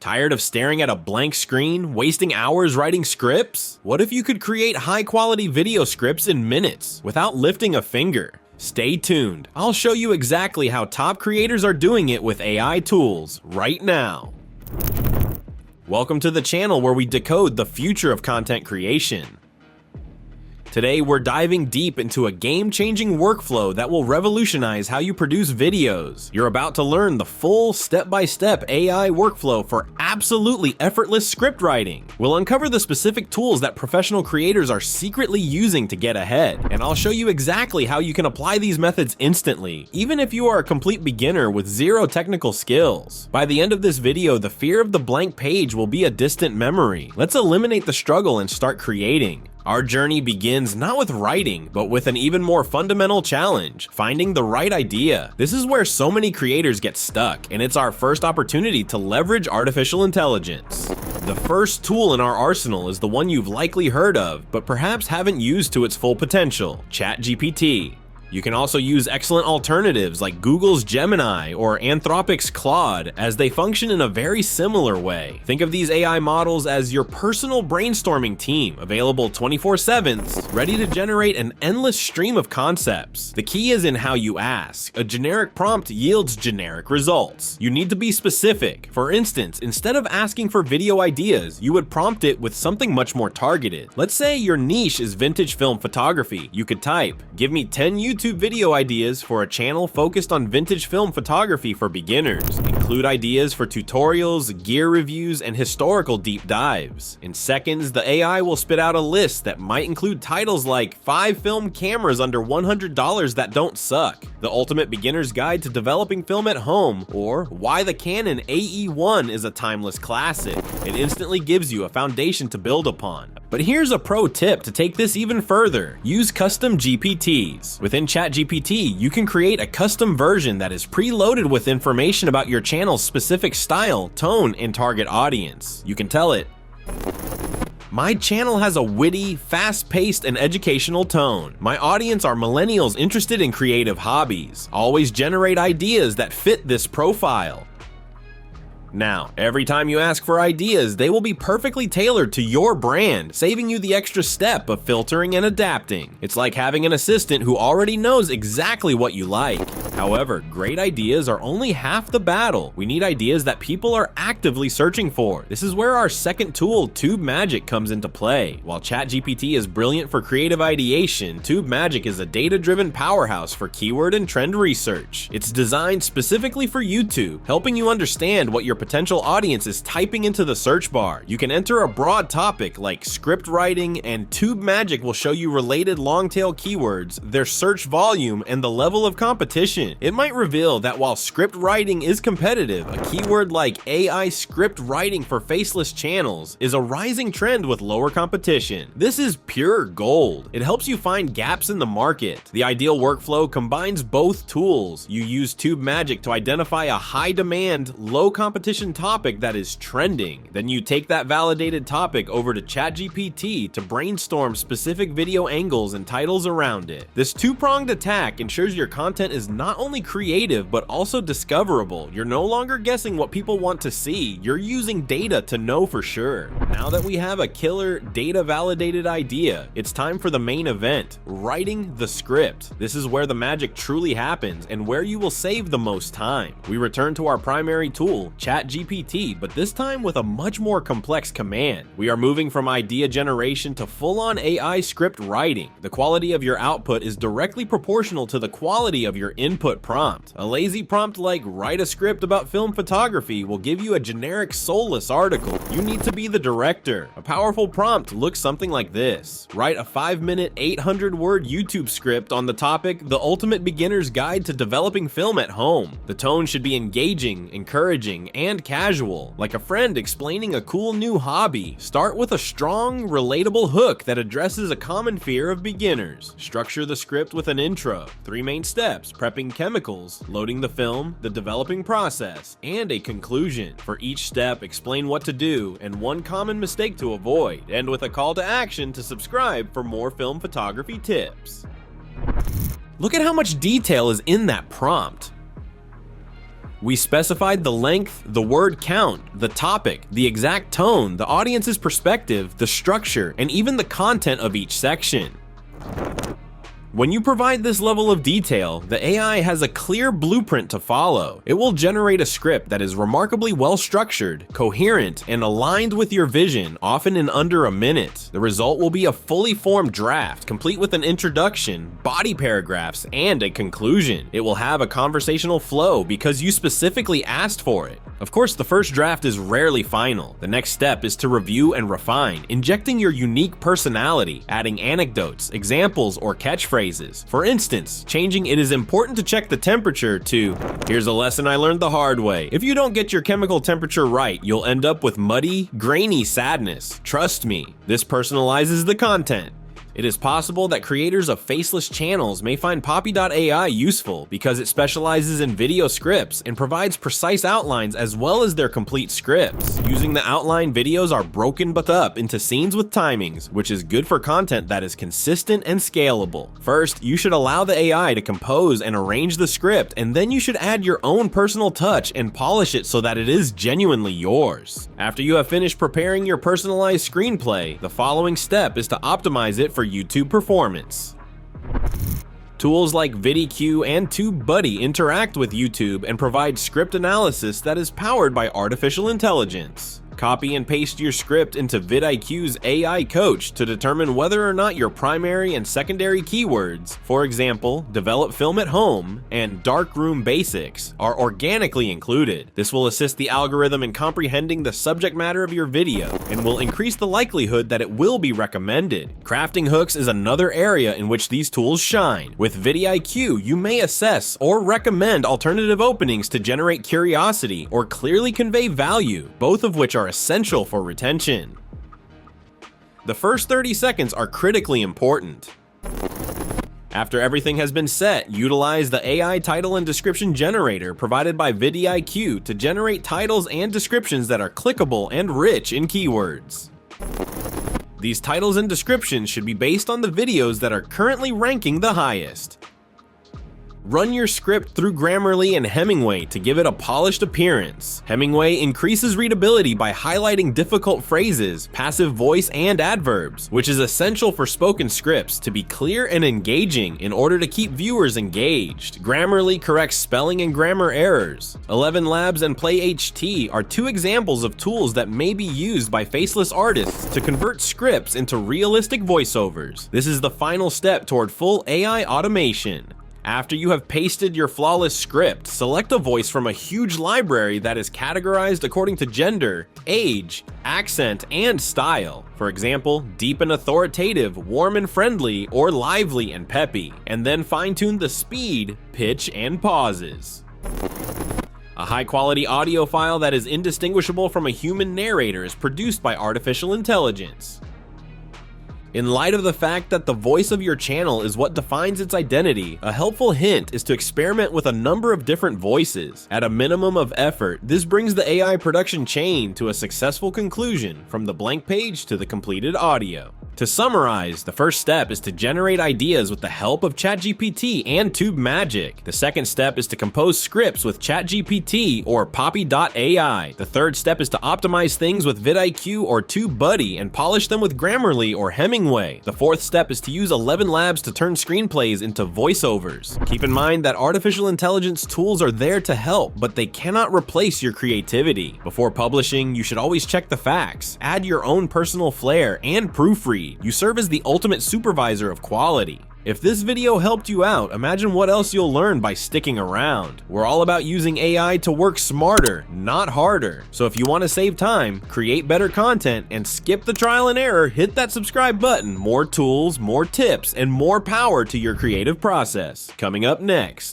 Tired of staring at a blank screen, wasting hours writing scripts? What if you could create high-quality video scripts in minutes without lifting a finger? Stay tuned. I'll show you exactly how top creators are doing it with AI tools right now. Welcome to the channel where we decode the future of content creation. Today, we're diving deep into a game-changing workflow that will revolutionize how you produce videos. You're about to learn the full step-by-step AI workflow for absolutely effortless script writing. We'll uncover the specific tools that professional creators are secretly using to get ahead, and I'll show you exactly how you can apply these methods instantly, even if you are a complete beginner with zero technical skills. By the end of this video, the fear of the blank page will be a distant memory. Let's eliminate the struggle and start creating. Our journey begins not with writing, but with an even more fundamental challenge, finding the right idea. This is where so many creators get stuck, and it's our first opportunity to leverage artificial intelligence. The first tool in our arsenal is the one you've likely heard of, but perhaps haven't used to its full potential: Chat GPT. You can also use excellent alternatives like Google's Gemini or Anthropics Claude, as they function in a very similar way. Think of these AI models as your personal brainstorming team, available 24/7, ready to generate an endless stream of concepts. The key is in how you ask. A generic prompt yields generic results. You need to be specific. For instance, instead of asking for video ideas, you would prompt it with something much more targeted. Let's say your niche is vintage film photography. You could type, "Give me 10 YouTube video ideas for a channel focused on vintage film photography for beginners. Include ideas for tutorials, gear reviews, and historical deep dives." In seconds, the AI will spit out a list that might include titles like 5 film cameras under $100 that don't suck, The Ultimate Beginner's Guide to Developing Film at Home, or Why the Canon AE-1 is a Timeless Classic. It instantly gives you a foundation to build upon. But here's a pro tip to take this even further. Use custom GPTs. Within Chat GPT, you can create a custom version that is preloaded with information about your channel's specific style, tone, and target audience. You can tell it, "My channel has a witty, fast-paced, and educational tone. My audience are millennials interested in creative hobbies. Always generate ideas that fit this profile." Now, every time you ask for ideas, they will be perfectly tailored to your brand, saving you the extra step of filtering and adapting. It's like having an assistant who already knows exactly what you like. However, great ideas are only half the battle. We need ideas that people are actively searching for. This is where our second tool, TubeMagic, comes into play. While ChatGPT is brilliant for creative ideation, TubeMagic is a data-driven powerhouse for keyword and trend research. It's designed specifically for YouTube, helping you understand what your potential audience is typing into the search bar. You can enter a broad topic like script writing, and TubeMagic will show you related long-tail keywords, their search volume, and the level of competition. It might reveal that while script writing is competitive, a keyword like AI script writing for faceless channels is a rising trend with lower competition. This is pure gold. It helps you find gaps in the market. The ideal workflow combines both tools. You use TubeMagic to identify a high-demand, low-competition topic that is trending. Then you take that validated topic over to ChatGPT to brainstorm specific video angles and titles around it. This two-pronged attack ensures your content is not only creative but also discoverable. You're no longer guessing what people want to see, you're using data to know for sure. Now that we have a killer data-validated idea, it's time for the main event: writing the script. This is where the magic truly happens and where you will save the most time. We return to our primary tool, ChatGPT, but this time with a much more complex command. We are moving from idea generation to full-on AI script writing. The quality of your output is directly proportional to the quality of your input prompt. A lazy prompt like "write a script about film photography" will give you a generic, soulless article. You need to be the director. A powerful prompt looks something like this: write a 5-minute, 800-word YouTube script on the topic "The Ultimate Beginner's Guide to Developing Film at Home." The tone should be engaging, encouraging, and casual, like a friend explaining a cool new hobby. Start with a strong, relatable hook that addresses a common fear of beginners. Structure the script with an intro, 3 main steps: prepping chemicals, loading the film, the developing process, and a conclusion. For each step, explain what to do and one common mistake to avoid. End with a call to action to subscribe for more film photography tips. Look at how much detail is in that prompt. We specified the length, the word count, the topic, the exact tone, the audience's perspective, the structure, and even the content of each section. When you provide this level of detail, the AI has a clear blueprint to follow. It will generate a script that is remarkably well structured, coherent, and aligned with your vision, often in under a minute. The result will be a fully formed draft, complete with an introduction, body paragraphs, and a conclusion. It will have a conversational flow because you specifically asked for it. Of course, the first draft is rarely final. The next step is to review and refine, injecting your unique personality, adding anecdotes, examples, or catchphrases. For instance, changing "it is important to check the temperature" to "here's a lesson I learned the hard way. If you don't get your chemical temperature right, you'll end up with muddy, grainy sadness. Trust me." This personalizes the content. It is possible that creators of faceless channels may find Poppy.ai useful because it specializes in video scripts and provides precise outlines as well as their complete scripts. Using the outline, videos are broken but up into scenes with timings, which is good for content that is consistent and scalable. First, you should allow the AI to compose and arrange the script, and then you should add your own personal touch and polish it so that it is genuinely yours. After you have finished preparing your personalized screenplay, the following step is to optimize it for YouTube performance. Tools like VidIQ and TubeBuddy interact with YouTube and provide script analysis that is powered by artificial intelligence. Copy and paste your script into vidIQ's AI coach to determine whether or not your primary and secondary keywords, for example, develop film at home and darkroom basics, are organically included. This will assist the algorithm in comprehending the subject matter of your video and will increase the likelihood that it will be recommended. Crafting hooks is another area in which these tools shine. With vidIQ, you may assess or recommend alternative openings to generate curiosity or clearly convey value, both of which are essential for retention. The first 30 seconds are critically important. After everything has been set, utilize the AI title and description generator provided by vidIQ to generate titles and descriptions that are clickable and rich in keywords. These titles and descriptions should be based on the videos that are currently ranking the highest. Run your script through Grammarly and Hemingway to give it a polished appearance. Hemingway increases readability by highlighting difficult phrases, passive voice, and adverbs, which is essential for spoken scripts to be clear and engaging in order to keep viewers engaged. Grammarly corrects spelling and grammar errors. 11 Labs and PlayHT are two examples of tools that may be used by faceless artists to convert scripts into realistic voiceovers. This is the final step toward full AI automation. After you have pasted your flawless script, select a voice from a huge library that is categorized according to gender, age, accent, and style. For example, deep and authoritative, warm and friendly, or lively and peppy. And then fine-tune the speed, pitch, and pauses. A high-quality audio file that is indistinguishable from a human narrator is produced by artificial intelligence. In light of the fact that the voice of your channel is what defines its identity, a helpful hint is to experiment with a number of different voices. At a minimum of effort, this brings the AI production chain to a successful conclusion, from the blank page to the completed audio. To summarize, the first step is to generate ideas with the help of Chat GPT and TubeMagic. The second step is to compose scripts with Chat GPT or Poppy.ai. The third step is to optimize things with vidIQ or TubeBuddy and polish them with Grammarly or Hemingway. The fourth step is to use 11 Labs to turn screenplays into voiceovers. Keep in mind that artificial intelligence tools are there to help, but they cannot replace your creativity. Before publishing, you should always check the facts, add your own personal flair, and proofread. You serve as the ultimate supervisor of quality. If this video helped you out, imagine what else you'll learn by sticking around. We're all about using AI to work smarter, not harder. So if you want to save time, create better content, and skip the trial and error, hit that subscribe button. More tools, more tips, and more power to your creative process. Coming up next.